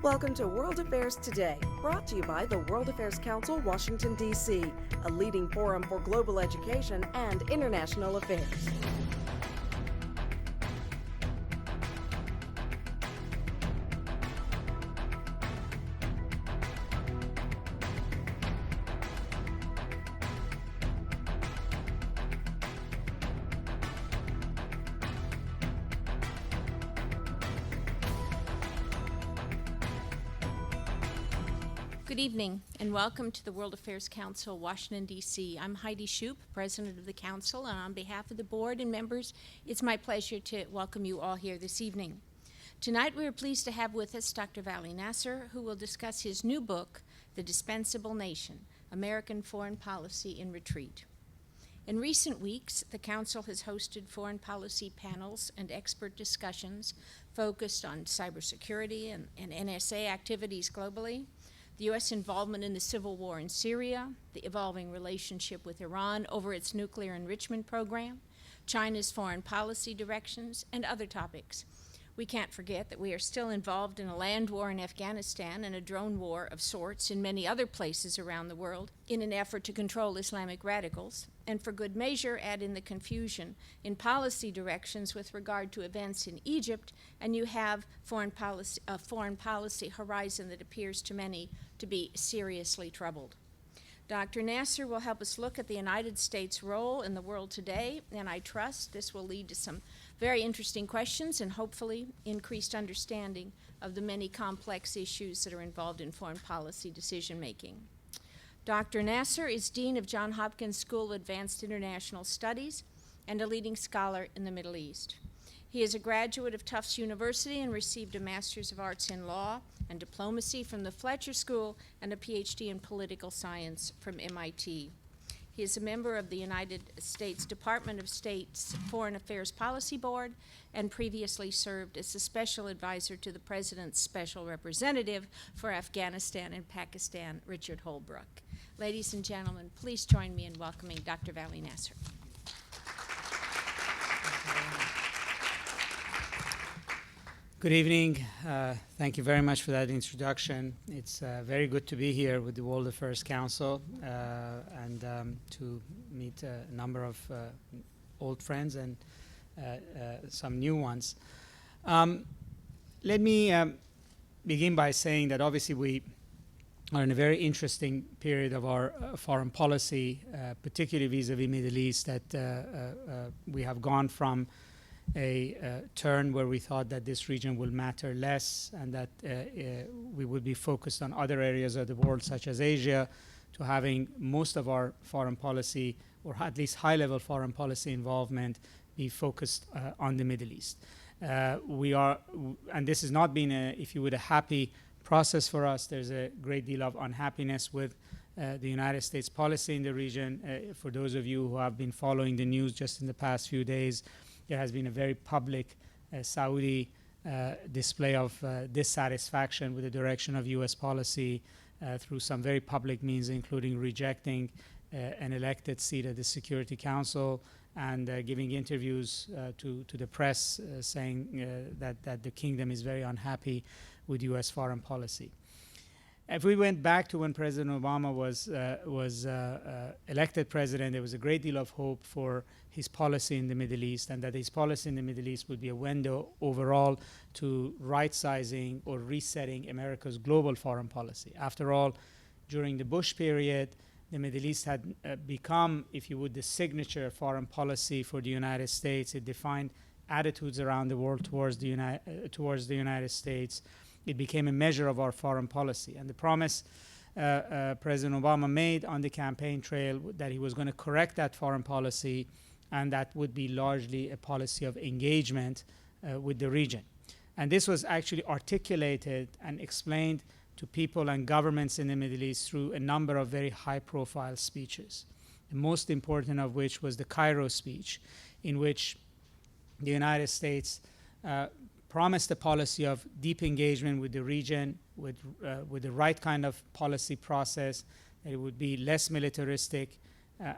Welcome to World Affairs Today, brought to you by the World Affairs Council, Washington, D.C., a leading forum for global education and international affairs. Good evening, and welcome to the World Affairs Council, Washington, D.C. I'm Heidi Shoup, President of the Council, and on behalf of the board and members, it's my pleasure to welcome you all here this evening. Tonight, we are pleased to have with us Dr. Vali Nasr, who will discuss his new book, The Dispensable Nation, American Foreign Policy in Retreat. In recent weeks, the Council has hosted foreign policy panels and expert discussions focused on cybersecurity and NSA activities globally, the U.S. involvement in the civil war in Syria, the evolving relationship with Iran over its nuclear enrichment program, China's foreign policy directions, and other topics. We can't forget that we are still involved in a land war in Afghanistan and a drone war of sorts in many other places around the world in an effort to control Islamic radicals, and for good measure add in the confusion in policy directions with regard to events in Egypt, and you have a foreign policy horizon that appears to many to be seriously troubled. Dr. Nasr will help us look at the United States' role in the world today, and I trust this will lead to some very interesting questions and hopefully increased understanding of the many complex issues that are involved in foreign policy decision-making. Dr. Nasr is Dean of Johns Hopkins School of Advanced International Studies and a leading scholar in the Middle East. He is a graduate of Tufts University and received a Master's of Arts in Law and Diplomacy from the Fletcher School and a PhD in Political Science from MIT. He is a member of the United States Department of State's Foreign Affairs Policy Board and previously served as a special advisor to the President's Special Representative for Afghanistan and Pakistan, Richard Holbrooke. Ladies and gentlemen, please join me in welcoming Dr. Vali Nasr. Good evening. Thank you very much for that introduction. It's very good to be here with the World Affairs Council and to meet a number of old friends and some new ones. Let me begin by saying that obviously we are in a very interesting period of our foreign policy, particularly vis-a-vis Middle East, that we have gone from a turn where we thought that this region will matter less and that we would be focused on other areas of the world, such as Asia, to having most of our foreign policy, or at least high-level foreign policy involvement, be focused on the Middle East. And this has not been, if you would, a happy process for us. There's a great deal of unhappiness with the United States policy in the region. For those of you who have been following the news just in the past few days, there has been a very public Saudi display of dissatisfaction with the direction of U.S. policy through some very public means, including rejecting an elected seat at the Security Council and giving interviews to the press saying that the kingdom is very unhappy with U.S. foreign policy. If we went back to when President Obama was elected president, there was a great deal of hope for his policy in the Middle East, and that his policy in the Middle East would be a window overall to right-sizing or resetting America's global foreign policy. After all, during the Bush period, the Middle East had become, if you would, the signature foreign policy for the United States. It defined attitudes around the world towards the United States. It became a measure of our foreign policy. And the promise President Obama made on the campaign trail that he was going to correct that foreign policy, and that would be largely a policy of engagement with the region. And this was actually articulated and explained to people and governments in the Middle East through a number of very high-profile speeches, the most important of which was the Cairo speech, in which the United States promised a policy of deep engagement with the region, with the right kind of policy process, that it would be less militaristic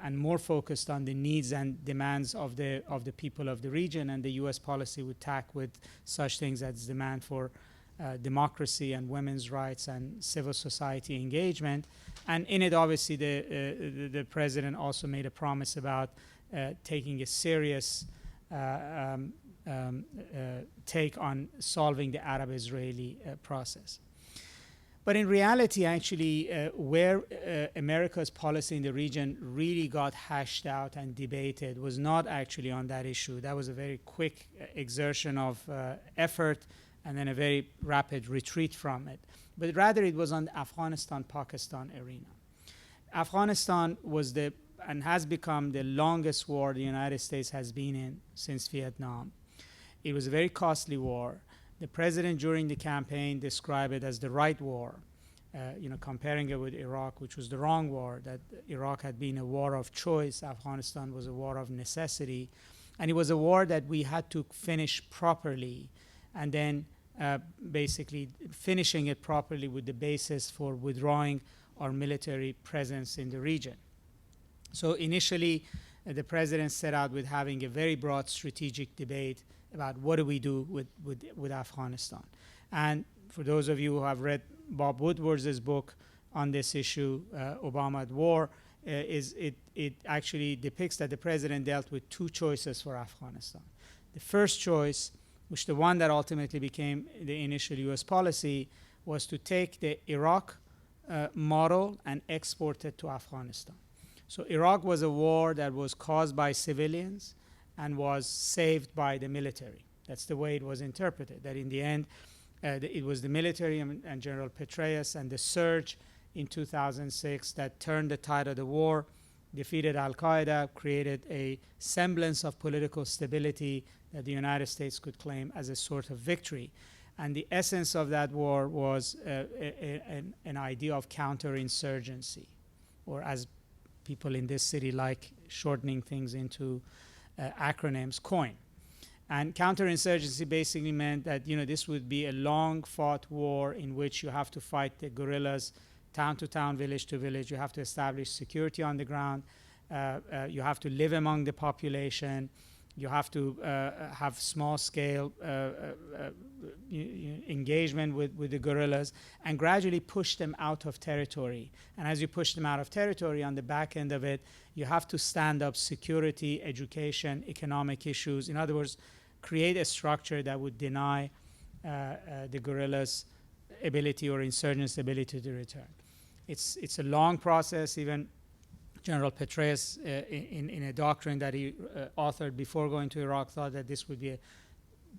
and more focused on the needs and demands of the people of the region, and the U.S. policy would tack with such things as demand for democracy and women's rights and civil society engagement. And in it, obviously, the president also made a promise about taking a serious take on solving the Arab-Israeli process. But in reality, actually, where America's policy in the region really got hashed out and debated was not actually on that issue. That was a very quick exertion of effort and then a very rapid retreat from it. But rather, it was on the Afghanistan-Pakistan arena. Afghanistan was and has become the longest war the United States has been in since Vietnam. It was a very costly war. The president during the campaign described it as the right war, comparing it with Iraq, which was the wrong war, that Iraq had been a war of choice, Afghanistan was a war of necessity, and it was a war that we had to finish properly, and then basically finishing it properly with the basis for withdrawing our military presence in the region. So initially, the president set out with having a very broad strategic debate about what do we do with Afghanistan. And for those of you who have read Bob Woodward's book on this issue, Obama at War, it actually depicts that the president dealt with two choices for Afghanistan. The first choice, which the one that ultimately became the initial US policy, was to take the Iraq model and export it to Afghanistan. So Iraq was a war that was caused by civilians and was saved by the military. That's the way it was interpreted, that in the end, it was the military and General Petraeus and the surge in 2006 that turned the tide of the war, defeated al-Qaeda, created a semblance of political stability that the United States could claim as a sort of victory. And the essence of that war was an idea of counterinsurgency, or as people in this city like shortening things into acronyms, COIN. And counterinsurgency basically meant that this would be a long-fought war in which you have to fight the guerrillas town to town, village to village. You have to establish security on the ground. You have to live among the population. You have to have small-scale engagement with the guerrillas and gradually push them out of territory. And as you push them out of territory, on the back end of it, you have to stand up security, education, economic issues. In other words, create a structure that would deny the guerrillas' ability or insurgents' ability to return. It's a long process. Even General Petraeus, in a doctrine that he authored before going to Iraq, thought that this would be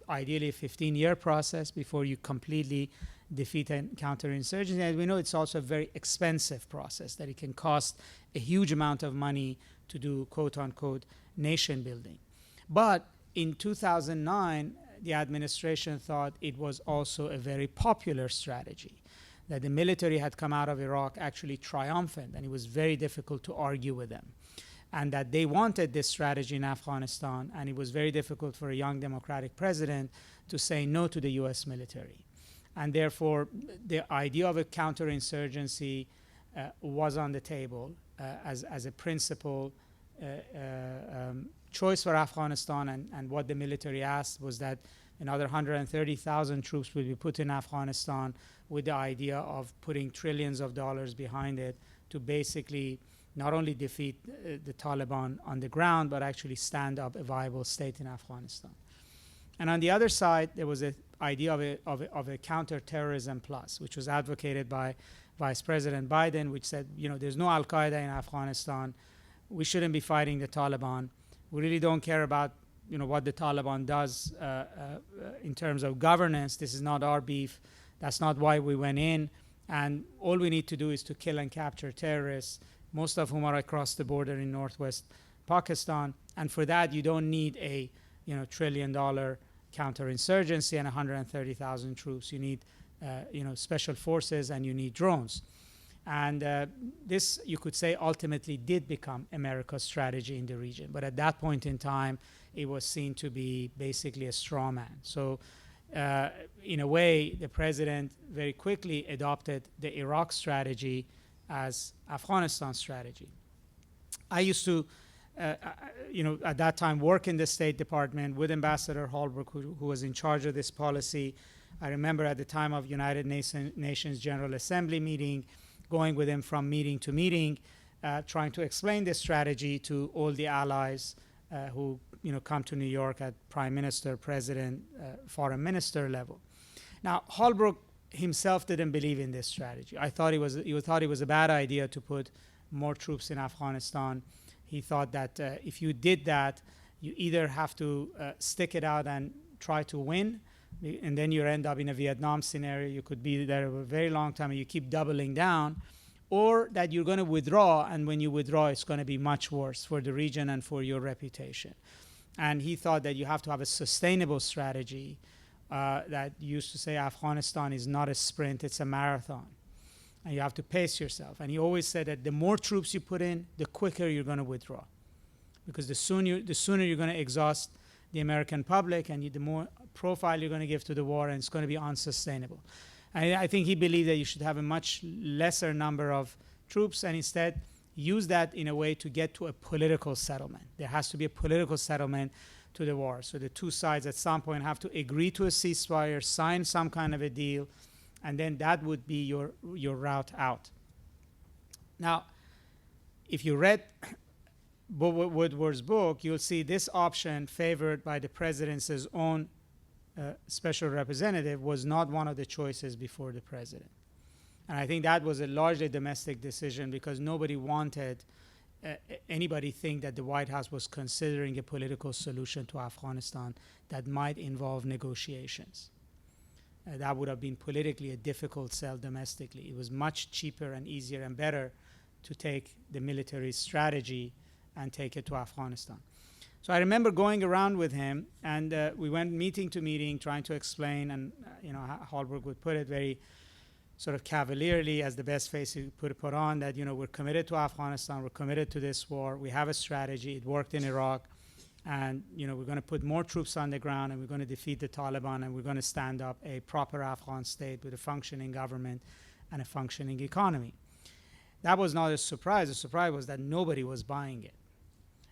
ideally a 15-year process before you completely defeat and counterinsurgency. And we know it's also a very expensive process, that it can cost a huge amount of money to do quote-unquote nation building. But in 2009, the administration thought it was also a very popular strategy, that the military had come out of Iraq actually triumphant, and it was very difficult to argue with them, and that they wanted this strategy in Afghanistan, and it was very difficult for a young democratic president to say no to the US military. And therefore, the idea of a counterinsurgency was on the table as a principal choice for Afghanistan, and what the military asked was that another 130,000 troops will be put in Afghanistan with the idea of putting trillions of dollars behind it to basically not only defeat the Taliban on the ground, but actually stand up a viable state in Afghanistan. And on the other side, there was an idea of a counterterrorism plus, which was advocated by Vice President Biden, which said, there's no al-Qaeda in Afghanistan. We shouldn't be fighting the Taliban. We really don't care about what the Taliban does in terms of governance. This is not our beef. That's not why we went in. And all we need to do is to kill and capture terrorists, most of whom are across the border in northwest Pakistan. And for that, you don't need a $1 trillion counterinsurgency and 130,000 troops. You need special forces, and you need drones. And this, you could say, ultimately did become America's strategy in the region. But at that point in time, it was seen to be basically a straw man. So in a way, the president very quickly adopted the Iraq strategy as Afghanistan's strategy. I used to, at that time, work in the State Department with Ambassador Holbrooke, who was in charge of this policy. I remember at the time of United Nations General Assembly meeting, going with him from meeting to meeting, trying to explain this strategy to all the allies who come to New York at prime minister, president, foreign minister level. Now, Holbrooke himself didn't believe in this strategy. He thought it was a bad idea to put more troops in Afghanistan. He thought that if you did that, you either have to stick it out and try to win, and then you end up in a Vietnam scenario. You could be there a very long time and you keep doubling down, or that you're going to withdraw, and when you withdraw, it's going to be much worse for the region and for your reputation. And he thought that you have to have a sustainable strategy that used to say Afghanistan is not a sprint, it's a marathon. And you have to pace yourself. And he always said that the more troops you put in, the quicker you're going to withdraw. Because the sooner you're going to exhaust the American public, and the more profile you're going to give to the war, and it's going to be unsustainable. And I think he believed that you should have a much lesser number of troops and instead use that in a way to get to a political settlement. There has to be a political settlement to the war. So the two sides at some point have to agree to a ceasefire, sign some kind of a deal, and then that would be your route out. Now, if you read Woodward's book, you'll see this option favored by the presidency's own special representative was not one of the choices before the president. And I think that was a largely domestic decision because nobody wanted anybody think that the White House was considering a political solution to Afghanistan that might involve negotiations. That would have been politically a difficult sell domestically. It was much cheaper and easier and better to take the military strategy and take it to Afghanistan. So I remember going around with him, and we went meeting to meeting, trying to explain, and Holbrooke would put it very sort of cavalierly, as the best face he could put on, that we're committed to Afghanistan, we're committed to this war, we have a strategy, it worked in Iraq, and we're going to put more troops on the ground, and we're going to defeat the Taliban, and we're going to stand up a proper Afghan state with a functioning government and a functioning economy. That was not a surprise. The surprise was that nobody was buying it.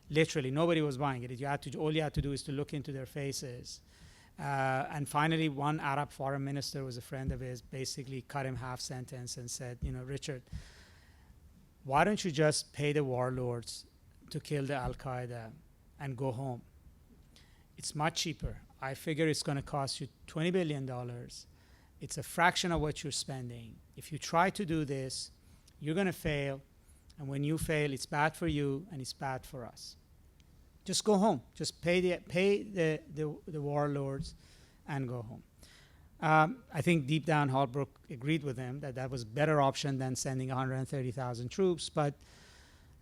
Literally, nobody was buying it. All you had to do is to look into their faces. And finally, one Arab foreign minister was a friend of his, basically cut him half sentence and said, Richard, why don't you just pay the warlords to kill the Al-Qaeda and go home? It's much cheaper. I figure it's going to cost you $20 billion. It's a fraction of what you're spending. If you try to do this, you're going to fail. And when you fail, it's bad for you and it's bad for us. Just go home. Just pay the warlords and go home. I think deep down Holbrooke agreed with him that was a better option than sending 130,000 troops. But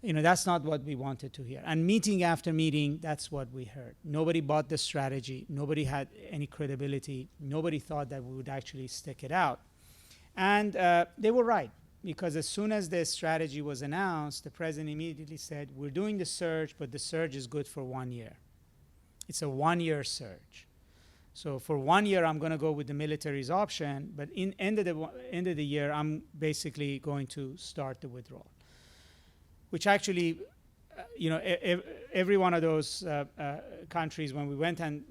that's not what we wanted to hear. And meeting after meeting, that's what we heard. Nobody bought the strategy. Nobody had any credibility. Nobody thought that we would actually stick it out. And they were right. Because as soon as the strategy was announced, the president immediately said, we're doing the surge, but the surge is good for 1 year. It's a 1-year surge. So for 1 year, I'm going to go with the military's option, but in end of the year, I'm basically going to start the withdrawal. Which actually, every one of those countries, when we went and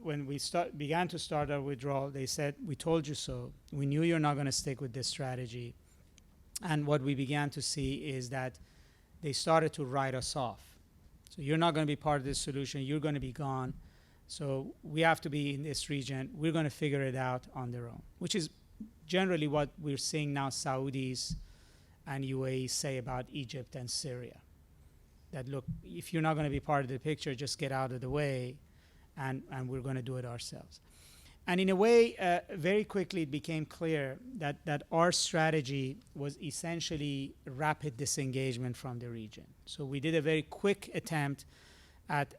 when we began to start our withdrawal, they said, we told you so. We knew you're not going to stick with this strategy. And what we began to see is that they started to write us off. So you're not going to be part of this solution. You're going to be gone. So we have to be in this region. We're going to figure it out on their own, which is generally what we're seeing now Saudis and UAE say about Egypt and Syria. That, look, if you're not going to be part of the picture, just get out of the way, and we're going to do it ourselves. And in a way, very quickly it became clear that our strategy was essentially rapid disengagement from the region. So we did a very quick attempt at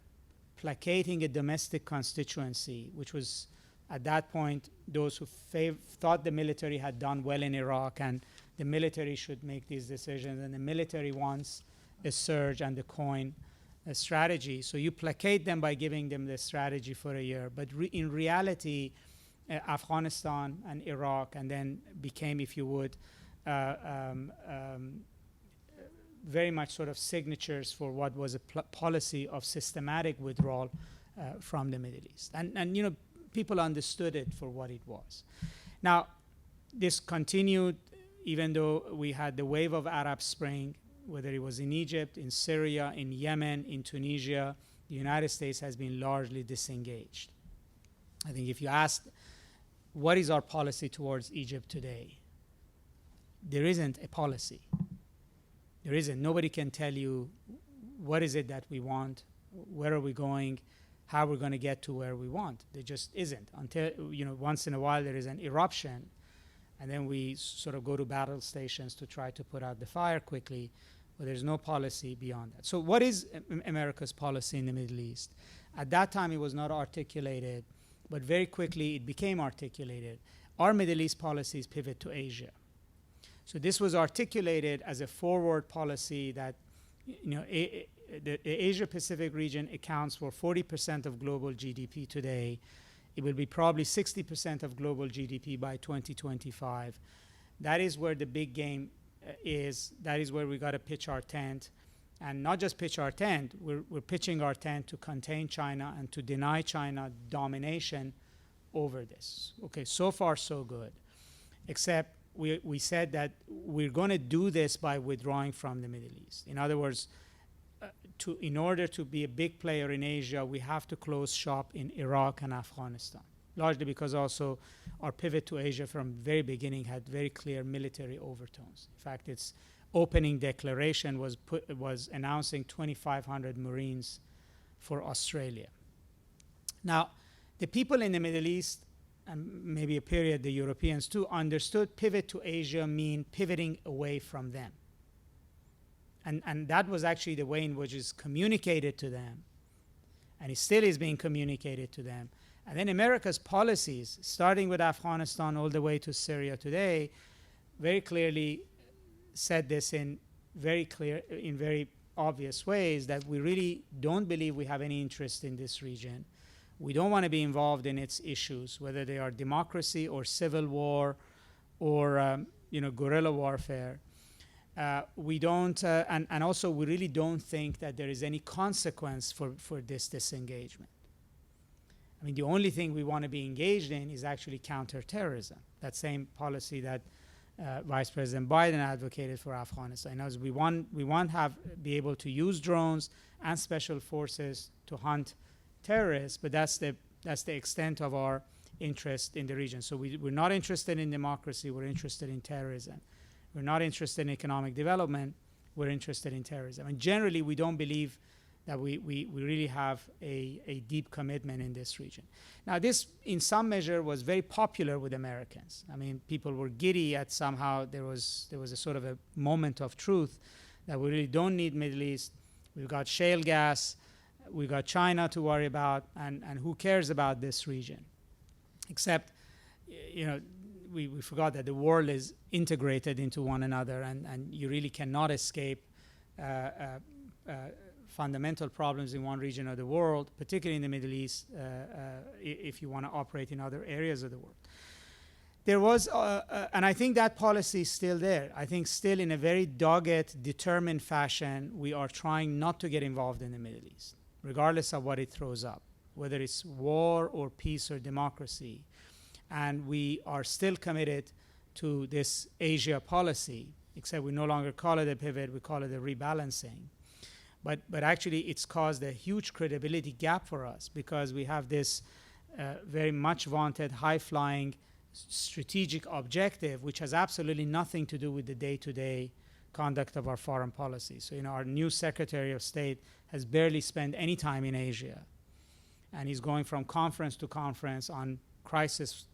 placating a domestic constituency, which was at that point those who thought the military had done well in Iraq and the military should make these decisions, and the military wants a surge and the coin a strategy. So you placate them by giving them the strategy for a year. But in reality, Afghanistan and Iraq, and then became, if you would, very much sort of signatures for what was a policy of systematic withdrawal from the Middle East. And people understood it for what it was. Now, this continued even though we had the wave of Arab Spring, whether it was in Egypt, in Syria, in Yemen, in Tunisia. The United States has been largely disengaged. I think if you ask, what is our policy towards Egypt today? There isn't a policy. There isn't. Nobody can tell you what is it that we want, where are we going, how we're going to get to where we want. There just isn't. Until, once in a while there is an eruption, and then we sort of go to battle stations to try to put out the fire quickly, but there's no policy beyond that. So what is America's policy in the Middle East? At that time, it was not articulated, but very quickly it became articulated. Our Middle East policies pivot to Asia. So this was articulated as a forward policy that, the Asia-Pacific region accounts for 40% of global GDP today. It will be probably 60% of global GDP by 2025. That is where the big game is. That is where we got to pitch our tent. And not just pitch our tent, we're pitching our tent to contain China and to deny China domination over this. Okay, so far so good. Except we said that we're going to do this by withdrawing from the Middle East. In other words, in order to be a big player in Asia, we have to close shop in Iraq and Afghanistan, largely because also our pivot to Asia from the very beginning had very clear military overtones. In fact, its opening declaration was announcing 2,500 Marines for Australia. Now, the people in the Middle East, and maybe a period the Europeans too, understood pivot to Asia mean pivoting away from them. And that was actually the way in which it's communicated to them, and it still is being communicated to them. And then America's policies, starting with Afghanistan all the way to Syria today, very clearly said this in very obvious ways, that we really don't believe we have any interest in this region. We don't want to be involved in its issues, whether they are democracy or civil war or guerrilla warfare. We don't, and also we really don't think that there is any consequence for this disengagement. I mean, the only thing we want to be engaged in is actually counterterrorism. That same policy that Vice President Biden advocated for Afghanistan. As we want be able to use drones and special forces to hunt terrorists, but that's the extent of our interest in the region. So we're not interested in democracy, we're interested in terrorism. We're not interested in economic development, we're interested in terrorism. And generally, we don't believe that we really have a deep commitment in this region. Now, this, in some measure, was very popular with Americans. I mean, people were giddy at somehow there was a sort of a moment of truth that we really don't need Middle East. We've got shale gas, we've got China to worry about, and who cares about this region? Except, we forgot that the world is integrated into one another, and you really cannot escape fundamental problems in one region of the world, particularly in the Middle East, if you want to operate in other areas of the world. There was, and I think that policy is still there. I think still in a very dogged, determined fashion, we are trying not to get involved in the Middle East, regardless of what it throws up, whether it's war or peace or democracy. And we are still committed to this Asia policy, except we no longer call it a pivot, we call it a rebalancing. But actually, it's caused a huge credibility gap for us because we have this very much vaunted, high-flying strategic objective, which has absolutely nothing to do with the day-to-day conduct of our foreign policy. So, our new Secretary of State has barely spent any time in Asia, and he's going from conference to conference on crisis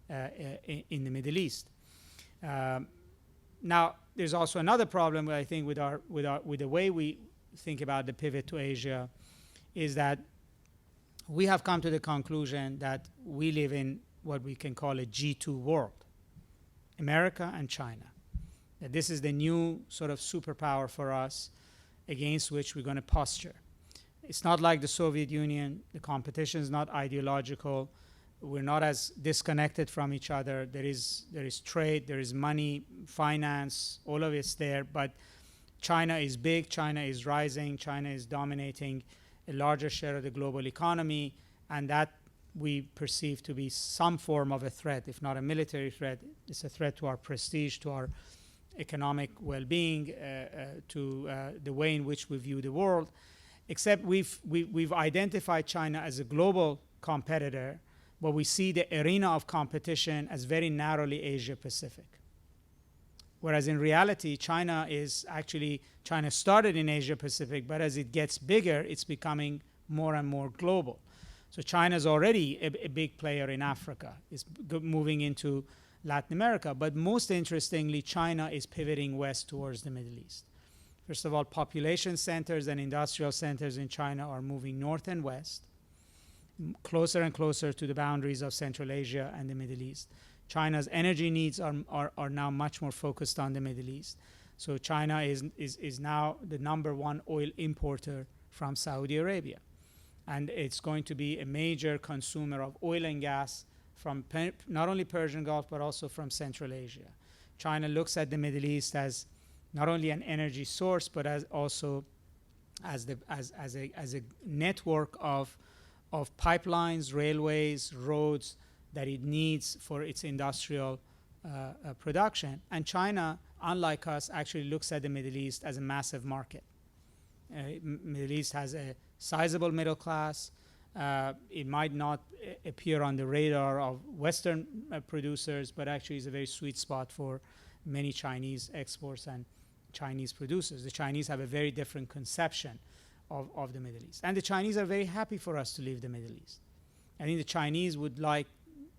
in the Middle East. Now, there's also another problem, I think, with the way we think about the pivot to Asia, is that we have come to the conclusion that we live in what we can call a G2 world, America and China. That this is the new sort of superpower for us against which we're going to posture. It's not like the Soviet Union. The competition is not ideological. We're not as disconnected from each other. There is trade, there is money, finance, all of it's there. But China is big, China is rising, China is dominating a larger share of the global economy, and that we perceive to be some form of a threat, if not a military threat. It's a threat to our prestige, to our economic well-being, to the way in which we view the world. Except we've identified China as a global competitor, but we see the arena of competition as very narrowly Asia-Pacific. Whereas in reality, China started in Asia-Pacific, but as it gets bigger, it's becoming more and more global. So China is already a big player in Africa. It's moving into Latin America. But most interestingly, China is pivoting west towards the Middle East. First of all, population centers and industrial centers in China are moving north and west, closer and closer to the boundaries of Central Asia and the Middle East. China's energy needs are now much more focused on the Middle East. So China is now the #1 oil importer from Saudi Arabia. And it's going to be a major consumer of oil and gas from not only Persian Gulf, but also from Central Asia. China looks at the Middle East as not only an energy source, but as a network of pipelines, railways, roads that it needs for its industrial production. And China, unlike us, actually looks at the Middle East as a massive market. Middle East has a sizable middle class. It might not appear on the radar of Western producers, but actually is a very sweet spot for many Chinese exports and Chinese producers. The Chinese have a very different conception of the Middle East. And the Chinese are very happy for us to leave the Middle East. I think the Chinese would like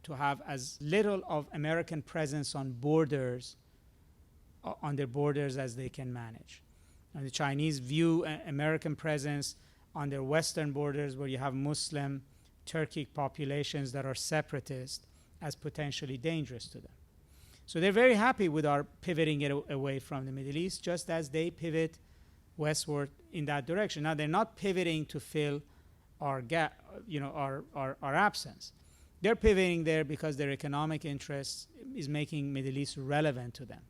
to have as little of American presence on their borders as they can manage. And the Chinese view American presence on their western borders, where you have Muslim, Turkic populations that are separatist, as potentially dangerous to them. So they're very happy with our pivoting it away from the Middle East, just as they pivot westward in that direction. Now, they're not pivoting to fill our gap, our absence. They're pivoting there because their economic interests is making Middle East relevant to them.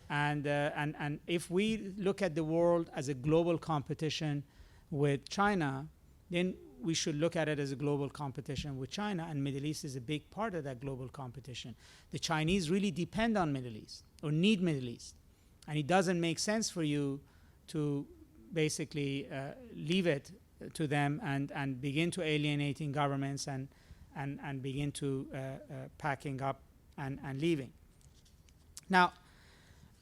And if we look at the world as a global competition with China, then we should look at it as a global competition with China, and Middle East is a big part of that global competition. The Chinese really depend on Middle East, or need Middle East. And it doesn't make sense for you to basically leave it to them and begin to alienating governments and begin to packing up and leaving. Now,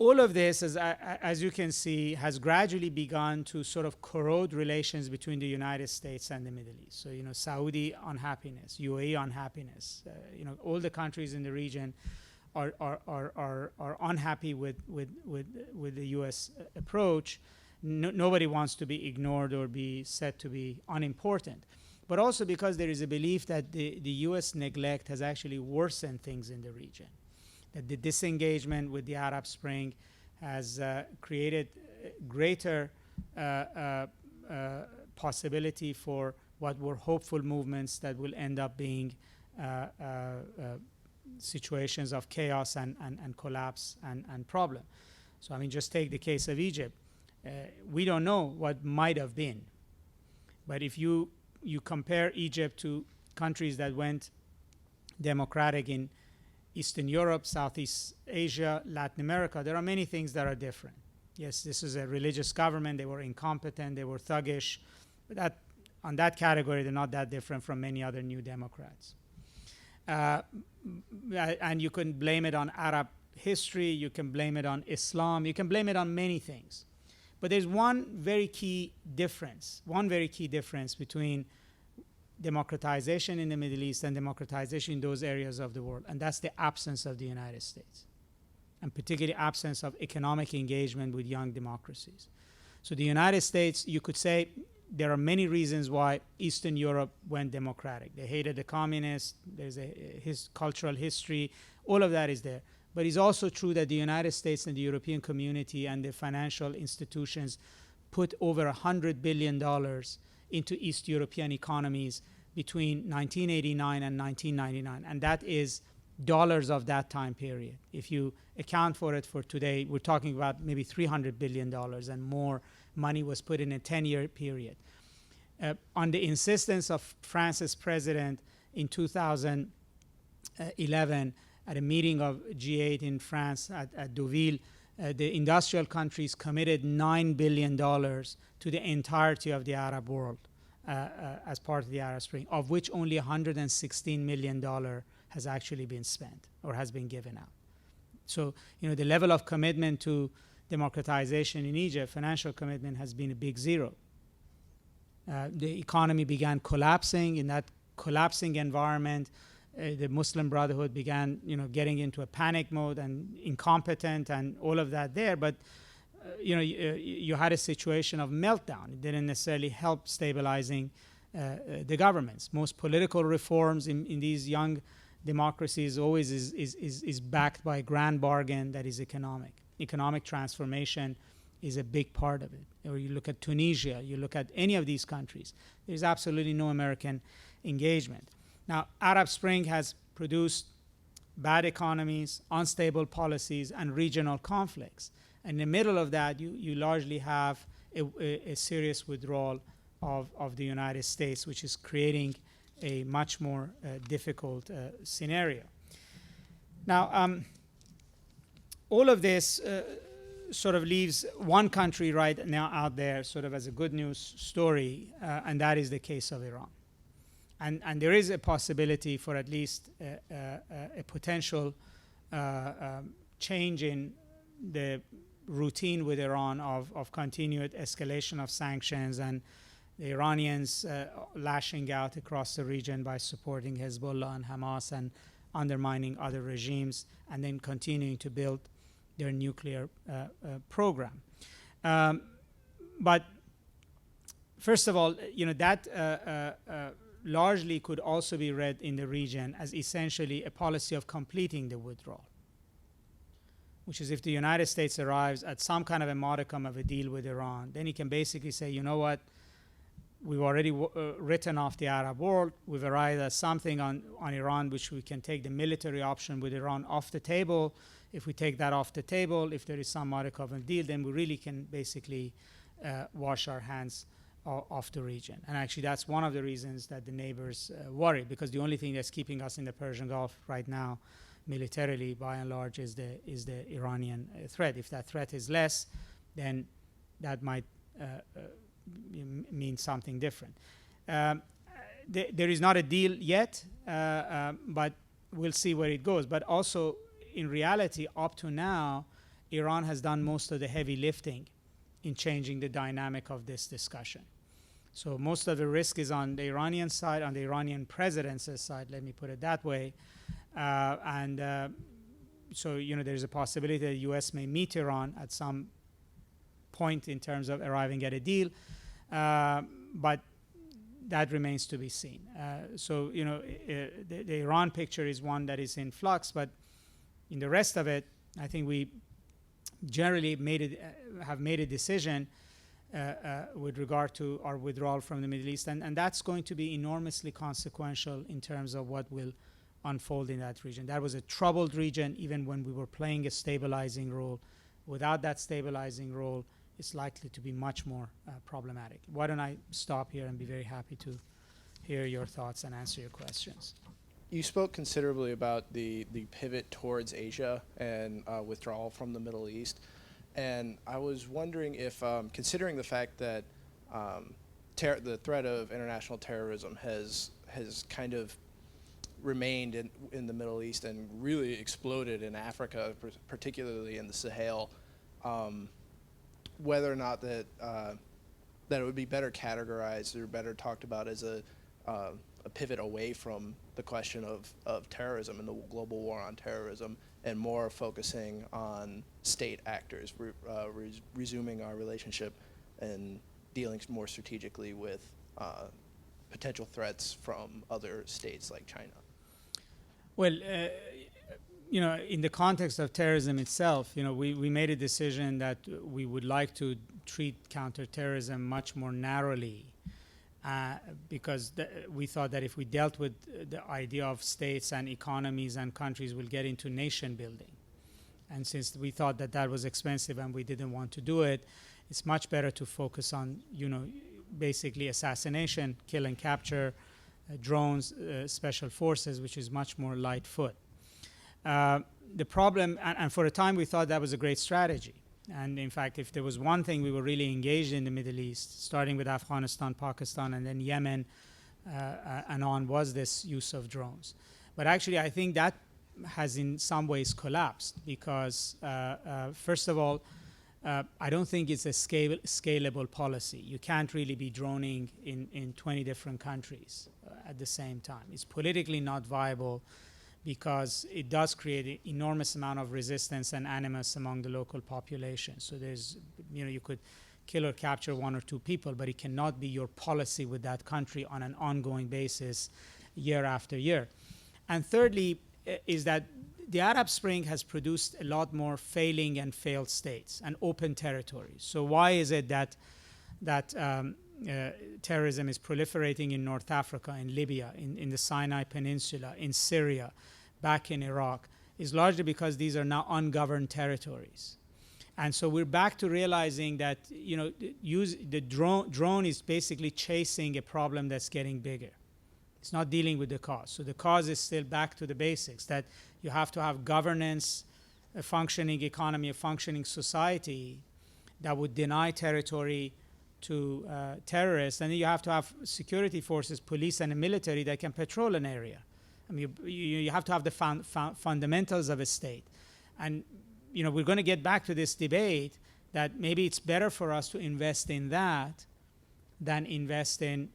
all of this, as you can see, has gradually begun to sort of corrode relations between the United States and the Middle East. So, Saudi unhappiness, UAE unhappiness, all the countries in the region are unhappy with the U.S. approach. Nobody wants to be ignored or be said to be unimportant. But also because there is a belief that the U.S. neglect has actually worsened things in the region. That the disengagement with the Arab Spring has created greater possibility for what were hopeful movements that will end up being situations of chaos and collapse and problem. So, just take the case of Egypt. We don't know what might have been. But if you compare Egypt to countries that went democratic in Eastern Europe, Southeast Asia, Latin America, there are many things that are different. Yes, this is a religious government. They were incompetent. They were thuggish. But on that category, they're not that different from many other new democrats. And you can blame it on Arab history. You can blame it on Islam. You can blame it on many things. But there's one very key difference between democratization in the Middle East and democratization in those areas of the world, and that's the absence of the United States, and particularly absence of economic engagement with young democracies. So the United States, you could say there are many reasons why Eastern Europe went democratic. They hated the communists, there's his cultural history, all of that is there. But it's also true that the United States and the European community and the financial institutions put over $100 billion into East European economies between 1989 and 1999. And that is dollars of that time period. If you account for it for today, we're talking about maybe $300 billion and more money was put in a 10-year period. On the insistence of France's president in 2011 at a meeting of G8 in France at Deauville, the industrial countries committed $9 billion to the entirety of the Arab world as part of the Arab Spring, of which only $116 million has actually been spent or has been given out. So, the level of commitment to democratization in Egypt, financial commitment, has been a big zero. The economy began collapsing. In that collapsing environment, the Muslim Brotherhood began, getting into a panic mode and incompetent and all of that there. But, you had a situation of meltdown. It didn't necessarily help stabilizing the governments. Most political reforms in these young democracies always is backed by a grand bargain that is economic. Economic transformation is a big part of it. Or you look at Tunisia, you look at any of these countries, there's absolutely no American engagement. Now, Arab Spring has produced bad economies, unstable policies, and regional conflicts. And in the middle of that, you largely have a serious withdrawal of the United States, which is creating a much more difficult scenario. Now, all of this sort of leaves one country right now out there sort of as a good news story, and that is the case of Iran. And there is a possibility for at least a potential change in the routine with Iran of continued escalation of sanctions and the Iranians lashing out across the region by supporting Hezbollah and Hamas and undermining other regimes, and then continuing to build their nuclear program. But first of all, that largely could also be read in the region as essentially a policy of completing the withdrawal, which is if the United States arrives at some kind of a modicum of a deal with Iran, then he can basically say, you know what, we've already written off the Arab world. We've arrived at something on Iran which we can take the military option with Iran off the table. If we take that off the table, if there is some modicum of a deal, then we really can basically wash our hands off the region. And actually, that's one of the reasons that the neighbors worry, because the only thing that's keeping us in the Persian Gulf right now, militarily, by and large, is the Iranian threat. If that threat is less, then that might mean something different. There is not a deal yet, but we'll see where it goes. But also, in reality, up to now, Iran has done most of the heavy lifting in changing the dynamic of this discussion. So most of the risk is on the Iranian side, on the Iranian president's side, let me put it that way. So, there's a possibility that the U.S. may meet Iran at some point in terms of arriving at a deal, but that remains to be seen. The Iran picture is one that is in flux, but in the rest of it, I think we generally have made a decision with regard to our withdrawal from the Middle East, and that's going to be enormously consequential in terms of what will unfold in that region. That was a troubled region even when we were playing a stabilizing role. Without that stabilizing role, it's likely to be much more problematic. Why don't I stop here and be very happy to hear your thoughts and answer your questions. You spoke considerably about the pivot towards Asia and withdrawal from the Middle East. And I was wondering if, considering the fact that the threat of international terrorism has kind of remained in the Middle East and really exploded in Africa, particularly in the Sahel, whether or not that it would be better categorized or better talked about as a pivot away from the question of terrorism and the global war on terrorism, and more focusing on state actors, resuming our relationship and dealing more strategically with potential threats from other states like China. Well, in the context of terrorism itself, we made a decision that we would like to treat counterterrorism much more narrowly, because we thought that if we dealt with the idea of states and economies and countries, we'll get into nation building. And since we thought that was expensive and we didn't want to do it, it's much better to focus on, basically assassination, kill and capture, drones, special forces, which is much more light foot. The problem, and for a time we thought that was a great strategy. And in fact, if there was one thing we were really engaged in the Middle East, starting with Afghanistan, Pakistan, and then Yemen and on, was this use of drones. But actually, I think that has in some ways collapsed because, first of all, I don't think it's a scalable policy. You can't really be droning in 20 different countries at the same time. It's politically not viable because it does create an enormous amount of resistance and animus among the local population. So there's, you could kill or capture one or two people, but it cannot be your policy with that country on an ongoing basis year after year. And thirdly, is that the Arab Spring has produced a lot more failing and failed states and open territories. So why is it that terrorism is proliferating in North Africa, in Libya, in the Sinai Peninsula, in Syria, back in Iraq? Is largely because these are now ungoverned territories. And so we're back to realizing that the drone is basically chasing a problem that's getting bigger. It's not dealing with the cause. So the cause is still back to the basics, that you have to have governance, a functioning economy, a functioning society that would deny territory to terrorists. And then you have to have security forces, police and a military that can patrol an area. I mean, you have to have the fundamentals of a state. And we're going to get back to this debate that maybe it's better for us to invest in that than invest in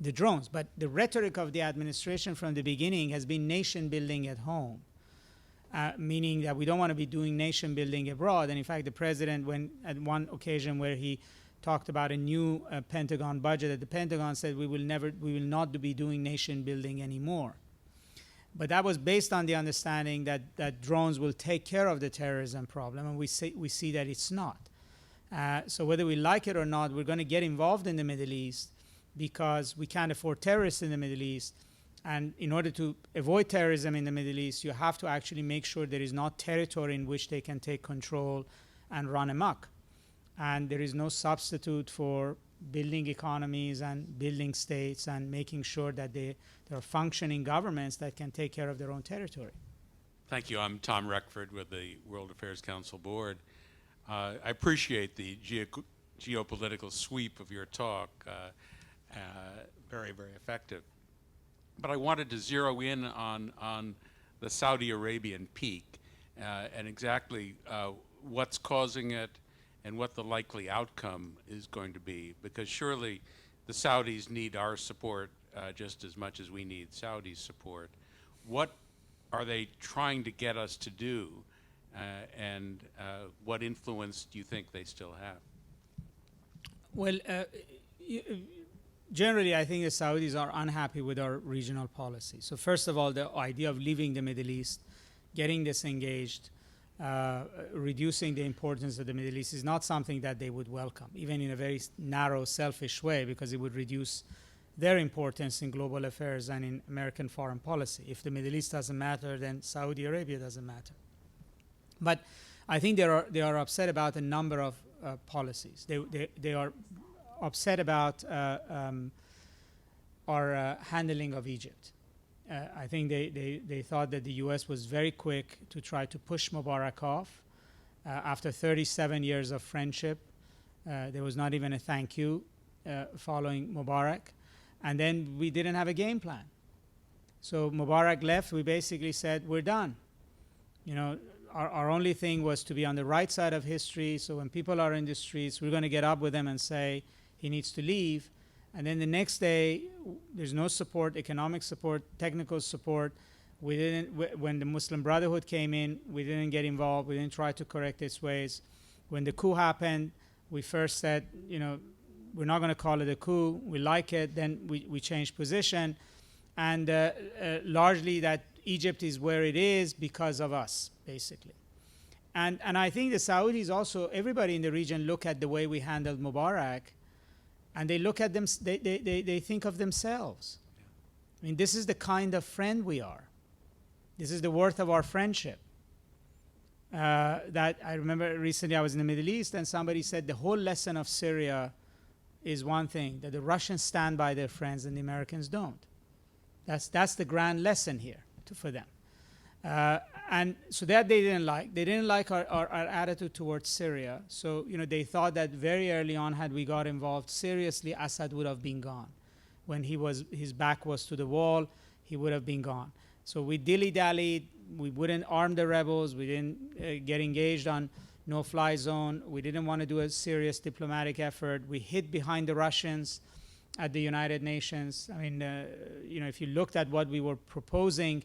the drones. But the rhetoric of the administration from the beginning has been nation building at home, meaning that we don't want to be doing nation building abroad. And in fact, the president, when at one occasion where he talked about a new Pentagon budget, that the Pentagon said we will not be doing nation building anymore. But that was based on the understanding that drones will take care of the terrorism problem, and we see that it's not. So whether we like it or not, we're going to get involved in the Middle East because we can't afford terrorists in the Middle East. And in order to avoid terrorism in the Middle East, you have to actually make sure there is not territory in which they can take control and run amok. And there is no substitute for building economies and building states and making sure that there are functioning governments that can take care of their own territory. Thank you. I'm Tom Reckford with the World Affairs Council Board. I appreciate the geopolitical sweep of your talk. Very, very effective. But I wanted to zero in on the Saudi Arabian peak and exactly what's causing it and what the likely outcome is going to be, because surely the Saudis need our support just as much as we need Saudi support. What are they trying to get us to do, and what influence do you think they still have? Well, generally, I think the Saudis are unhappy with our regional policy. So first of all, the idea of leaving the Middle East, getting disengaged, reducing the importance of the Middle East is not something that they would welcome, even in a very narrow, selfish way, because it would reduce their importance in global affairs and in American foreign policy. If the Middle East doesn't matter, then Saudi Arabia doesn't matter. But I think they are upset about a number of policies. They are upset about our handling of Egypt. I think they thought that the U.S. was very quick to try to push Mubarak off. After 37 years of friendship, there was not even a thank you following Mubarak. And then we didn't have a game plan. So Mubarak left, we basically said, we're done. Our only thing was to be on the right side of history. So when people are in the streets, we're going to get up with them and say, he needs to leave. And then the next day, there's no support, economic support, technical support. When the Muslim Brotherhood came in, we didn't get involved. We didn't try to correct its ways. When the coup happened, we first said, we're not going to call it a coup. We like it. Then we changed position. And largely that Egypt is where it is because of us, basically. And I think the Saudis also, everybody in the region, look at the way we handled Mubarak, and they look at them, they think of themselves. I mean, this is the kind of friend we are. This is the worth of our friendship. That I remember recently I was in the Middle East and somebody said the whole lesson of Syria is one thing, that the Russians stand by their friends and the Americans don't. That's the grand lesson here for them. And so that they didn't like. They didn't like our attitude towards Syria. So, they thought that very early on, had we got involved seriously, Assad would have been gone. When his back was to the wall, he would have been gone. So we dilly-dallied. We wouldn't arm the rebels. We didn't get engaged on no-fly zone. We didn't want to do a serious diplomatic effort. We hid behind the Russians at the United Nations. I mean, if you looked at what we were proposing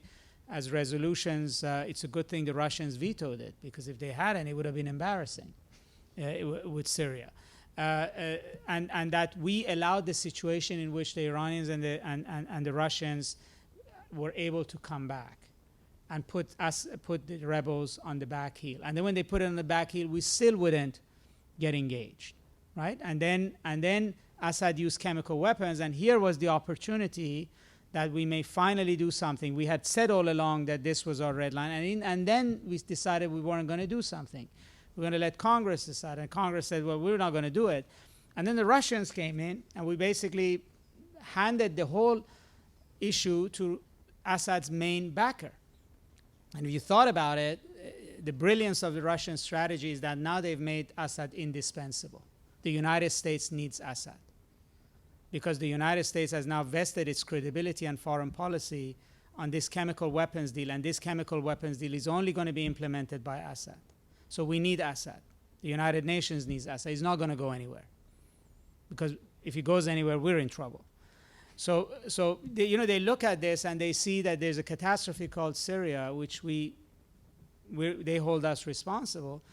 as resolutions, it's a good thing the Russians vetoed it, because if they hadn't, it would have been embarrassing with Syria. And that we allowed the situation in which the Iranians and the Russians were able to come back and put the rebels on the back heel. And then when they put it on the back heel, we still wouldn't get engaged, right? And then Assad used chemical weapons, and here was the opportunity that we may finally do something. We had said all along that this was our red line, and then we decided we weren't going to do something. We're going to let Congress decide, and Congress said, well, we're not going to do it. And then the Russians came in, and we basically handed the whole issue to Assad's main backer. And if you thought about it, the brilliance of the Russian strategy is that now they've made Assad indispensable. The United States needs Assad, because the United States has now vested its credibility and foreign policy on this chemical weapons deal, and this chemical weapons deal is only going to be implemented by Assad. So we need Assad. The United Nations needs Assad. He's not going to go anywhere, because if he goes anywhere, we're in trouble. So they look at this and they see that there's a catastrophe called Syria, which they hold us responsible.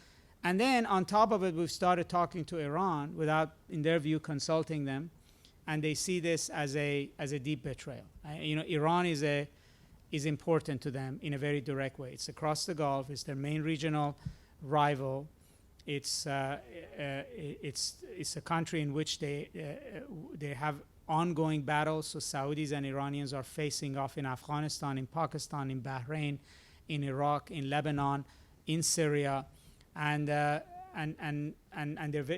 And then on top of it, we've started talking to Iran without, in their view, consulting them, and they see this as a deep betrayal. Iran is important to them in a very direct way. It's across the Gulf. It's their main regional rival. It's a country in which they have ongoing battles. So Saudis and Iranians are facing off in Afghanistan, in Pakistan, in Bahrain, in Iraq, in Lebanon, in Syria, and they're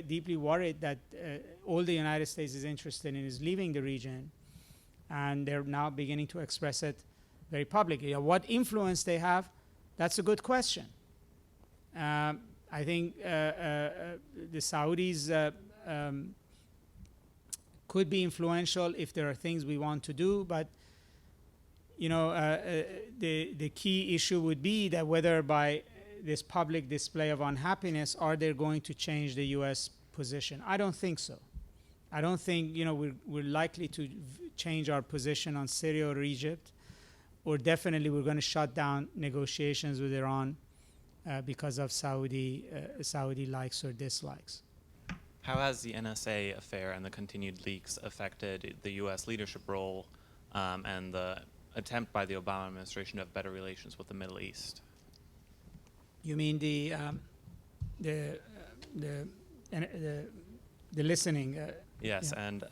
deeply worried that all the United States is interested in is leaving the region, and they're now beginning to express it very publicly. What influence they have, that's a good question. I think the Saudis could be influential if there are things we want to do, but the key issue would be that whether by this public display of unhappiness are they going to change the U.S. position. I don't think so. I don't think we're likely to change our position on Syria or Egypt, or definitely we're going to shut down negotiations with Iran because of Saudi likes or dislikes. How has the NSA affair and the continued leaks affected the U.S. leadership role and the attempt by the Obama administration to have better relations with the Middle East? You mean the listening? Yes, yeah. And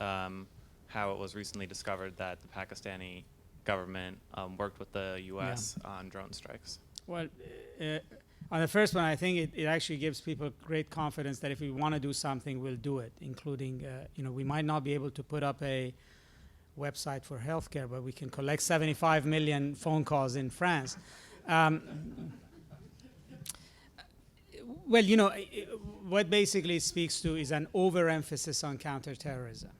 how it was recently discovered that the Pakistani government worked with the U.S. on drone strikes. Well, on the first one, I think it actually gives people great confidence that if we want to do something, we'll do it, including, we might not be able to put up a website for healthcare, but we can collect 75 million phone calls in France. Well, what basically it speaks to is an overemphasis on counterterrorism.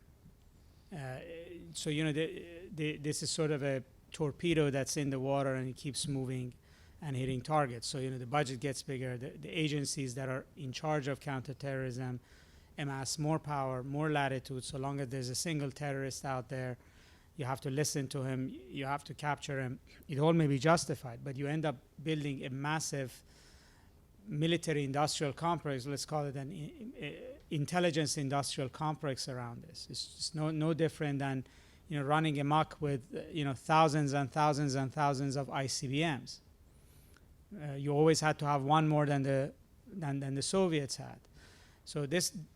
So, this is sort of a torpedo that's in the water and it keeps moving and hitting targets. So, the budget gets bigger. The agencies that are in charge of counterterrorism amass more power, more latitude. So long as there's a single terrorist out there, you have to listen to him, you have to capture him. It all may be justified, but you end up building a massive military-industrial complex, let's call it an intelligence industrial complex around this. It's just no different than running amok with thousands and thousands and thousands of ICBMs. You always had to have one more than the Soviets had. So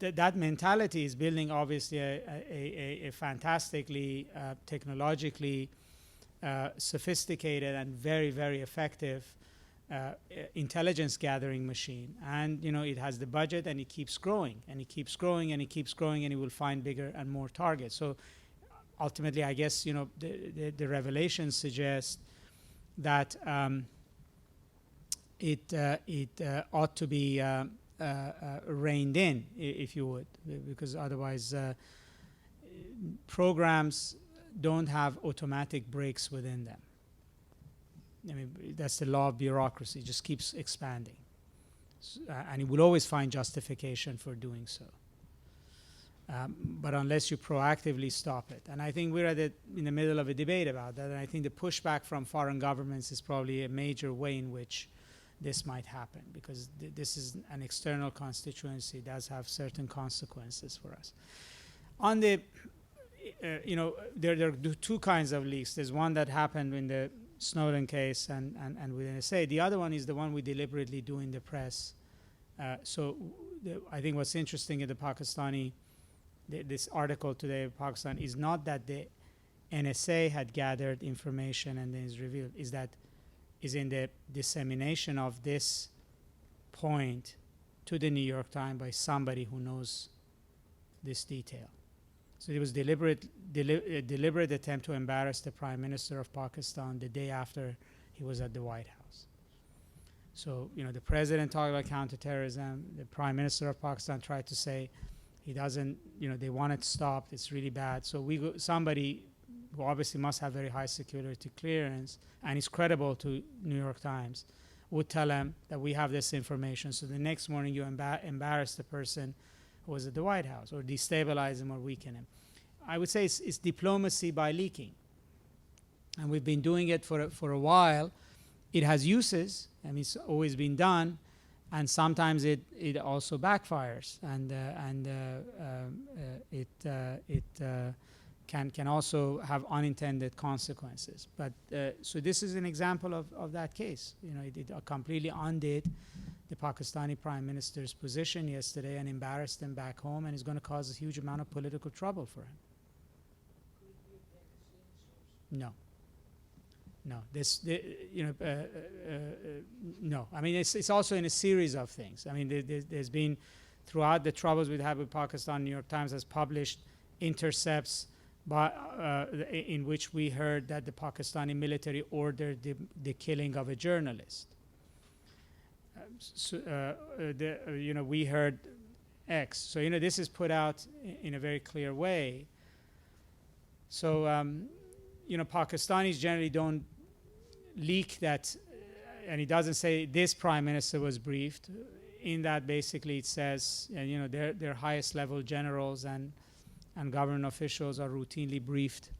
that mentality is building obviously a fantastically technologically sophisticated and very, very effective intelligence gathering machine, and it has the budget, and it keeps growing, and it keeps growing, and it keeps growing, and it will find bigger and more targets. So ultimately, I guess the revelations suggest that it ought to be reined in, if you would, because otherwise programs don't have automatic brakes within them. I mean, that's the law of bureaucracy. It just keeps expanding. And it will always find justification for doing so. But unless you proactively stop it. And I think we're in the middle of a debate about that. And I think the pushback from foreign governments is probably a major way in which this might happen, because this is an external constituency. It does have certain consequences for us. On the, there are two kinds of leaks. There's one that happened in the Snowden case and with NSA. The other one is the one we deliberately do in the press. I think what's interesting in the Pakistani, this article today in Pakistan, is not that the NSA had gathered information and then is revealed, is in the dissemination of this point to the New York Times by somebody who knows this detail. So it was a deliberate attempt to embarrass the Prime Minister of Pakistan the day after he was at the White House. So, the president talked about counterterrorism. The Prime Minister of Pakistan tried to say he doesn't, they want it stopped. It's really bad. So somebody who obviously must have very high security clearance and is credible to New York Times would tell him that we have this information. So the next morning you embarrass the person who was at the White House, or destabilize him or weaken him. I would say it's diplomacy by leaking. And we've been doing it for a while. It has uses, and it's always been done, and sometimes it also backfires, and it can also have unintended consequences. But so this is an example of that case. It completely undid the Pakistani Prime Minister's position yesterday and embarrassed him back home, and is going to cause a huge amount of political trouble for him. No. No. I mean, it's also in a series of things. I mean, there's been, throughout the troubles we've had with Pakistan, New York Times has published intercepts in which we heard that the Pakistani military ordered the killing of a journalist. We heard X. So, this is put out in a very clear way. So, Pakistanis generally don't leak that, and it doesn't say this prime minister was briefed. In that, basically, it says, their highest level generals and government officials are routinely briefed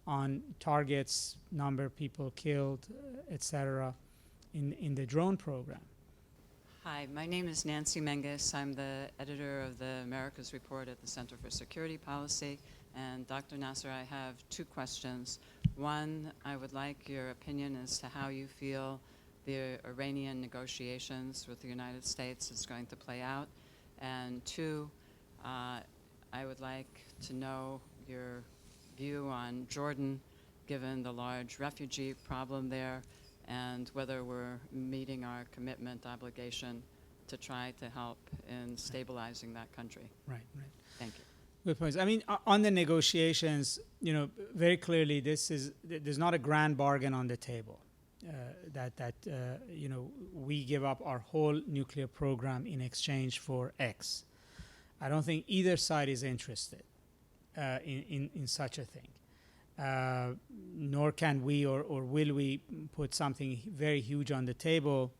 on targets, number of people killed, etc., in the drone program. Hi, my name is Nancy Menges. I'm the editor of the Americas Report at the Center for Security Policy. And Dr. Nasr, I have two questions. One, I would like your opinion as to how you feel the Iranian negotiations with the United States is going to play out. And two, I would like to know your view on Jordan, given the large refugee problem there, and whether we're meeting our commitment obligation to try to help in stabilizing that country. Right. Thank you. Good points. I mean, on the negotiations, very clearly, there's not a grand bargain on the table that we give up our whole nuclear program in exchange for X. I don't think either side is interested in such a thing. Nor can we or will we put something very huge on the table,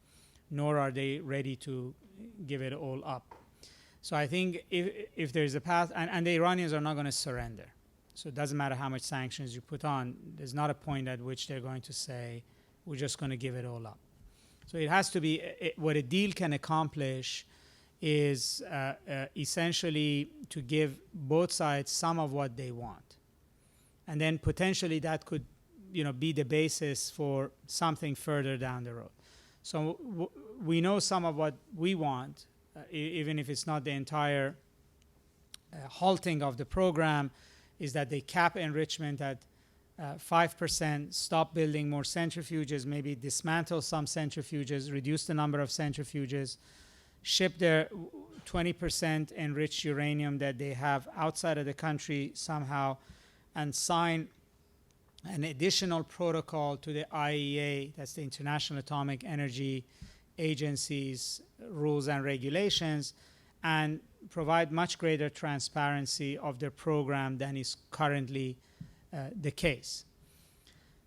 nor are they ready to give it all up. So I think if there's a path, and the Iranians are not going to surrender. So it doesn't matter how much sanctions you put on, there's not a point at which they're going to say, we're just going to give it all up. So it has to be, what a deal can accomplish is essentially to give both sides some of what they want. And then potentially that could, be the basis for something further down the road. So we know some of what we want, even if it's not the entire halting of the program, is that they cap enrichment at 5%, stop building more centrifuges, maybe dismantle some centrifuges, reduce the number of centrifuges, ship their 20% enriched uranium that they have outside of the country somehow, and sign an additional protocol to the IAEA, that's the International Atomic Energy Agency's rules and regulations, and provide much greater transparency of their program than is currently the case.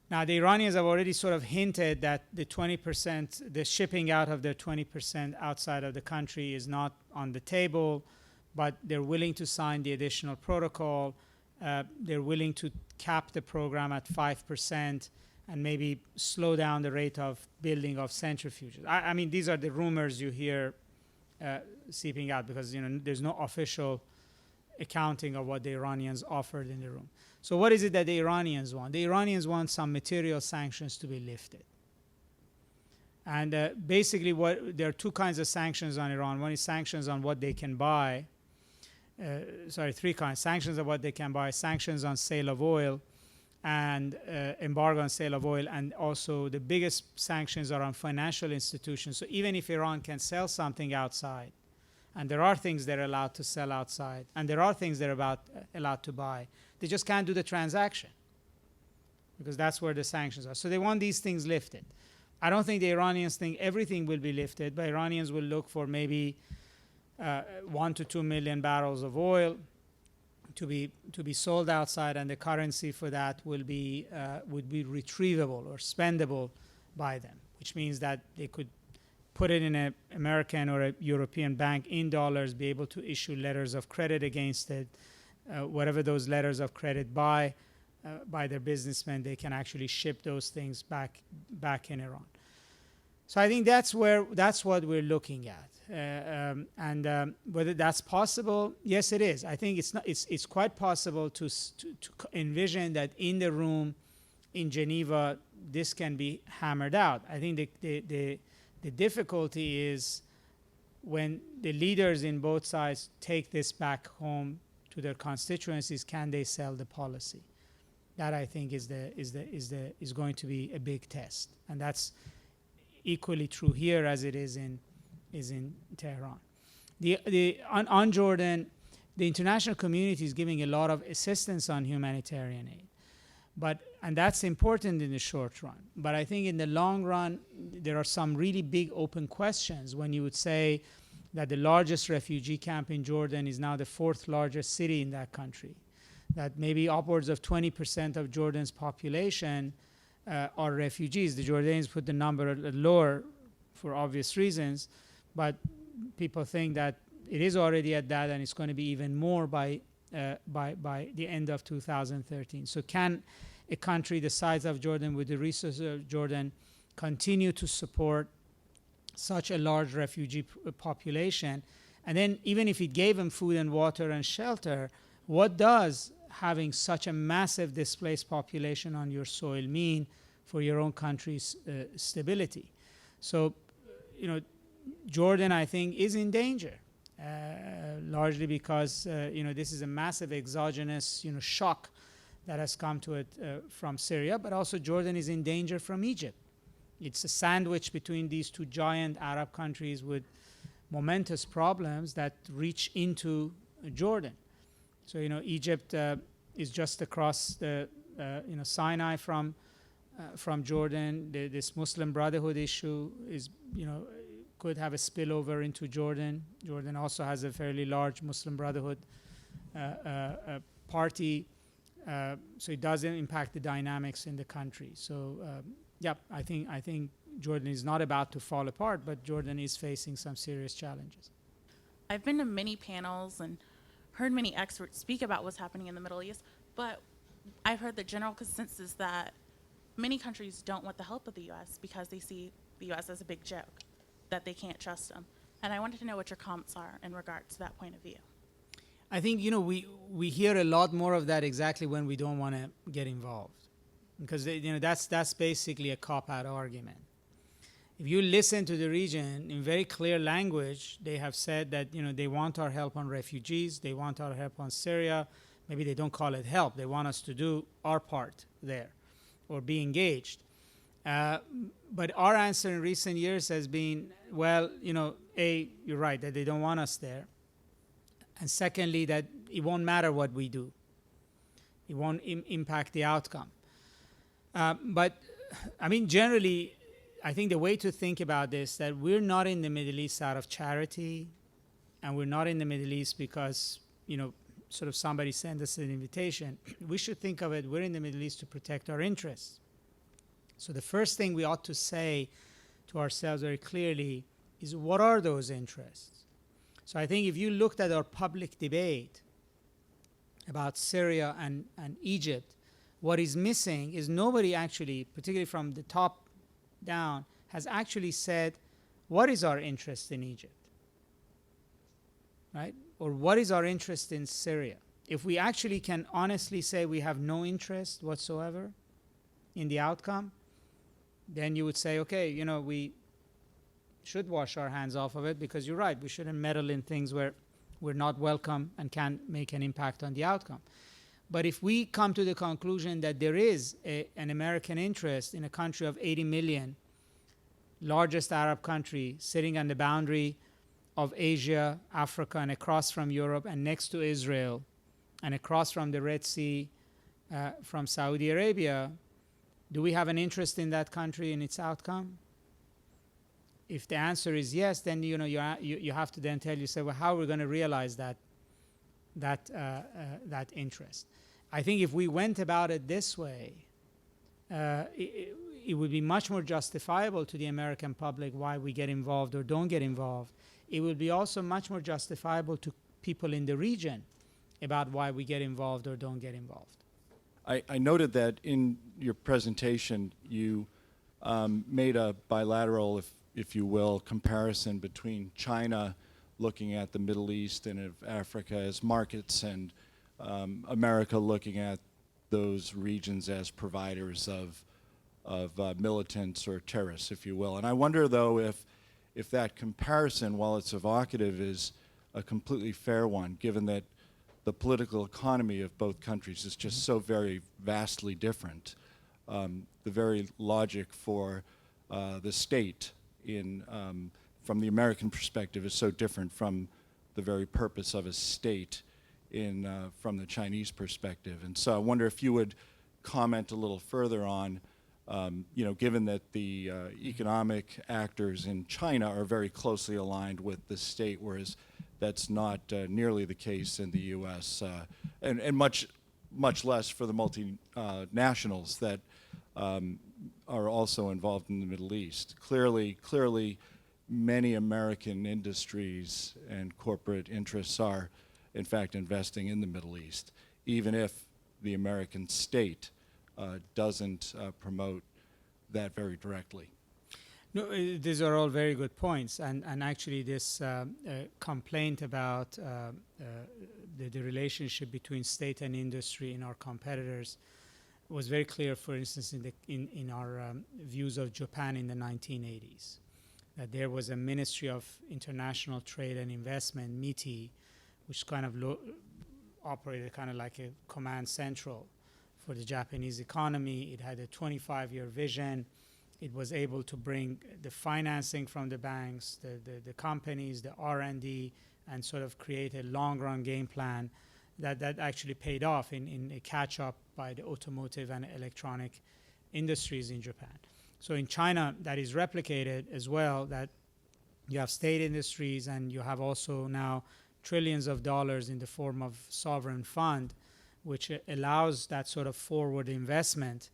Now, the Iranians have already sort of hinted that the 20%, the shipping out of their 20% outside of the country is not on the table, but they're willing to sign the additional protocol. They're willing to cap the program at 5% and maybe slow down the rate of building of centrifuges. I mean, these are the rumors you hear seeping out, because there's no official accounting of what the Iranians offered in the room. So what is it that the Iranians want? The Iranians want some material sanctions to be lifted. And basically there are two kinds of sanctions on Iran. One is sanctions on what they can buy. Three kinds. Sanctions on what they can buy, sanctions on sale of oil, and embargo on sale of oil. And also the biggest sanctions are on financial institutions. So even if Iran can sell something outside, and there are things they're allowed to sell outside, and there are things they're allowed to buy, they just can't do the transaction, because that's where the sanctions are. So they want these things lifted. I don't think the Iranians think everything will be lifted, but Iranians will look for maybe 1 to 2 million barrels of oil to be sold outside, and the currency for that would be retrievable or spendable by them, which means that they could put it in an American or a European bank in dollars, be able to issue letters of credit against it. Whatever those letters of credit by their businessmen, they can actually ship those things back in Iran. So I think that's what we're looking at, and whether that's possible, yes, it is. I think it's quite possible to envision that in the room in Geneva this can be hammered out. I think the difficulty is when the leaders in both sides take this back home to their constituencies, can they sell the policy? That, I think, is going to be a big test, and that's equally true here as it is in Tehran. On Jordan, the international community is giving a lot of assistance on humanitarian aid, and that's important in the short run. But I think in the long run, there are some really big open questions when you would say that the largest refugee camp in Jordan is now the 4th largest city in that country, that maybe upwards of 20% of Jordan's population are refugees. The Jordanians put the number lower for obvious reasons, but people think that it is already at that, and it's going to be even more by the end of 2013. So can a country the size of Jordan, with the resources of Jordan, continue to support such a large refugee population? And then even if it gave them food and water and shelter, what does having such a massive displaced population on your soil mean for your own country's stability? So, Jordan, I think, is in danger, largely because, this is a massive exogenous, shock that has come to it from Syria, but also Jordan is in danger from Egypt. It's a sandwich between these two giant Arab countries with momentous problems that reach into Jordan. So, Egypt is just across the, Sinai from Jordan. This Muslim Brotherhood issue is, could have a spillover into Jordan. Jordan also has a fairly large Muslim Brotherhood party, so it doesn't impact the dynamics in the country. So, I think Jordan is not about to fall apart, but Jordan is facing some serious challenges. I've been to many panels and heard many experts speak about what's happening in the Middle East, but I've heard the general consensus that many countries don't want the help of the U.S. because they see the U.S. as a big joke, that they can't trust them. And I wanted to know what your comments are in regards to that point of view. I think, we hear a lot more of that exactly when we don't want to get involved, because that's basically a cop-out argument. If you listen to the region in very clear language, they have said that they want our help on refugees, they want our help on Syria. Maybe they don't call it help. They want us to do our part there or be engaged. But our answer in recent years has been, well, A, you're right, that they don't want us there. And secondly, that it won't matter what we do. It won't impact the outcome. But, generally, I think the way to think about this, that we're not in the Middle East out of charity, and we're not in the Middle East because, sort of somebody sent us an invitation. We should think of it, we're in the Middle East to protect our interests. So the first thing we ought to say to ourselves very clearly is, what are those interests? So I think if you looked at our public debate about Syria and Egypt, what is missing is nobody actually, particularly from the top down, has actually said, what is our interest in Egypt? Right? Or what is our interest in Syria? If we actually can honestly say we have no interest whatsoever in the outcome, then you would say, okay, we should wash our hands off of it, because you're right, we shouldn't meddle in things where we're not welcome and can't make an impact on the outcome. But if we come to the conclusion that there is an American interest in a country of 80 million, largest Arab country, sitting on the boundary of Asia, Africa, and across from Europe, and next to Israel, and across from the Red Sea, from Saudi Arabia, do we have an interest in that country and its outcome? If the answer is yes, then you have to then tell yourself, well, how are we going to realize that interest? I think if we went about it this way, it would be much more justifiable to the American public why we get involved or don't get involved. It would be also much more justifiable to people in the region about why we get involved or don't get involved. I noted that in your presentation you made a bilateral, if you will, comparison between China looking at the Middle East and Africa as markets, and America looking at those regions as providers of militants or terrorists, if you will. And I wonder, though, if that comparison, while it's evocative, is a completely fair one, given that the political economy of both countries is just so very vastly different. The very logic for the state from the American perspective is so different from the very purpose of a state from the Chinese perspective. And so I wonder if you would comment a little further on, given that the economic actors in China are very closely aligned with the state, whereas that's not nearly the case in the U.S., and much less for the multinationals that are also involved in the Middle East. Clearly, many American industries and corporate interests are, in fact, investing in the Middle East, even if the American state doesn't promote that very directly. No, these are all very good points, and actually this complaint about the relationship between state and industry in our competitors was very clear, for instance, in our views of Japan in the 1980s. That there was a Ministry of International Trade and Investment, MITI, which kind of operated kind of like a command central for the Japanese economy. It had a 25-year vision. It was able to bring the financing from the banks, the companies, the R&D, and sort of create a long-run game plan that actually paid off in a catch-up by the automotive and electronic industries in Japan. So in China, that is replicated as well, that you have state industries and you have also now trillions of dollars in the form of sovereign fund, which allows that sort of forward investment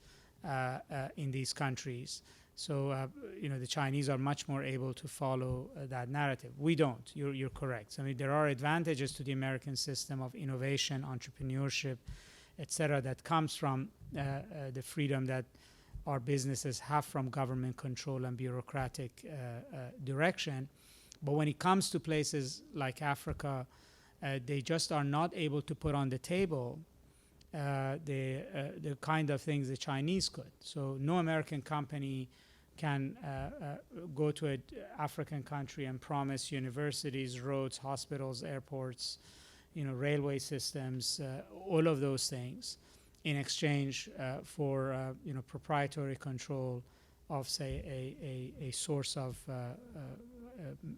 in these countries. So, the Chinese are much more able to follow that narrative. We don't. You're correct. So, I mean, there are advantages to the American system of innovation, entrepreneurship, et cetera, that comes from the freedom that our businesses have from government control and bureaucratic direction. But when it comes to places like Africa, they just are not able to put on the table the kind of things the Chinese could. So no American company can go to an African country and promise universities, roads, hospitals, airports, railway systems, all of those things, in exchange for proprietary control of, say, a source of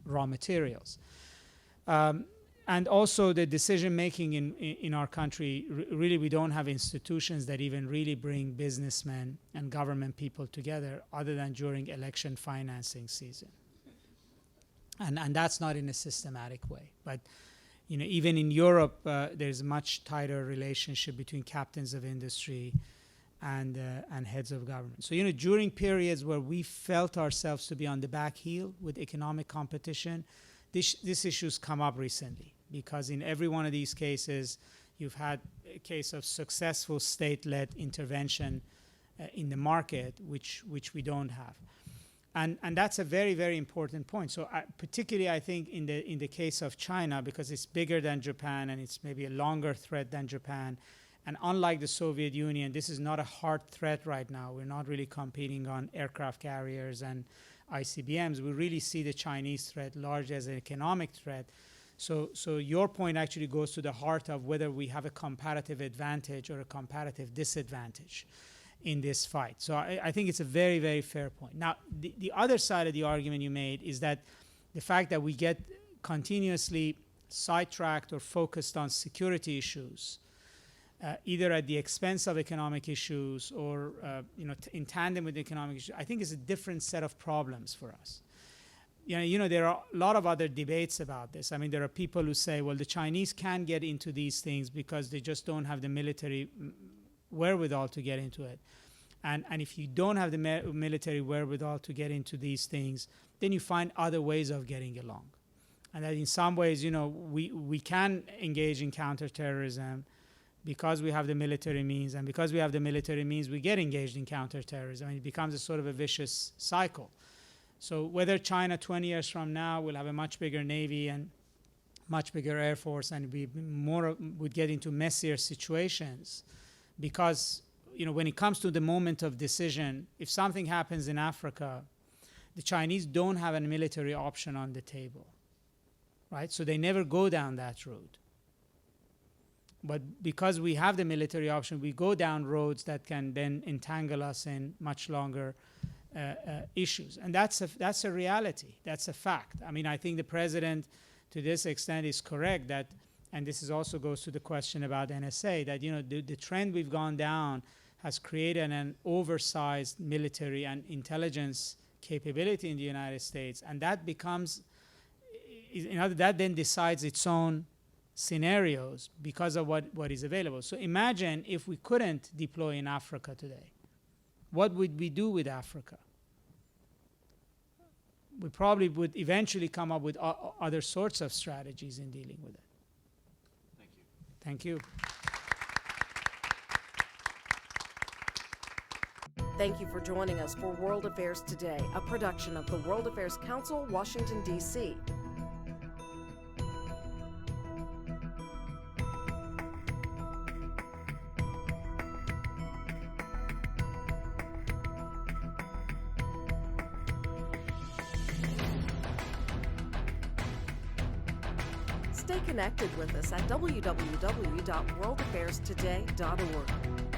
raw materials. And also the decision making in our country, really we don't have institutions that even really bring businessmen and government people together other than during election financing season. And that's not in a systematic way. But even in Europe, there's a much tighter relationship between captains of industry and heads of government. So during periods where we felt ourselves to be on the back heel with economic competition, these issues come up recently, because in every one of these cases, you've had a case of successful state-led intervention in the market, which we don't have. And that's a very, very important point. So particularly, I think, in the case of China, because it's bigger than Japan and it's maybe a longer threat than Japan, and unlike the Soviet Union, this is not a hard threat right now. We're not really competing on aircraft carriers and ICBMs. We really see the Chinese threat largely as an economic threat. So your point actually goes to the heart of whether we have a comparative advantage or a comparative disadvantage in this fight. So I think it's a very, very fair point. Now, the other side of the argument you made is that the fact that we get continuously sidetracked or focused on security issues, either at the expense of economic issues or in tandem with economic issues, I think is a different set of problems for us. There are a lot of other debates about this. I mean, there are people who say, well, the Chinese can get into these things because they just don't have the military wherewithal to get into it. And if you don't have the military wherewithal to get into these things, then you find other ways of getting along. And that in some ways, we can engage in counterterrorism because we have the military means, and because we have the military means, we get engaged in counterterrorism. I mean, it becomes a sort of a vicious cycle. So whether China 20 years from now will have a much bigger navy and much bigger air force and would get into messier situations, because when it comes to the moment of decision, if something happens in Africa, the Chinese don't have a military option on the table, right? So they never go down that road. But because we have the military option, we go down roads that can then entangle us in much longer issues. And that's a reality. That's a fact. I mean, I think the president, to this extent, is correct that, and this is also goes to the question about NSA, that the trend we've gone down has created an oversized military and intelligence capability in the United States, and that becomes, that then decides its own scenarios because of what is available. So imagine if we couldn't deploy in Africa today. What would we do with Africa? We probably would eventually come up with other sorts of strategies in dealing with it. Thank you. Thank you for joining us for World Affairs Today, a production of the World Affairs Council, Washington, D.C. Stay connected with us at www.worldaffairstoday.org.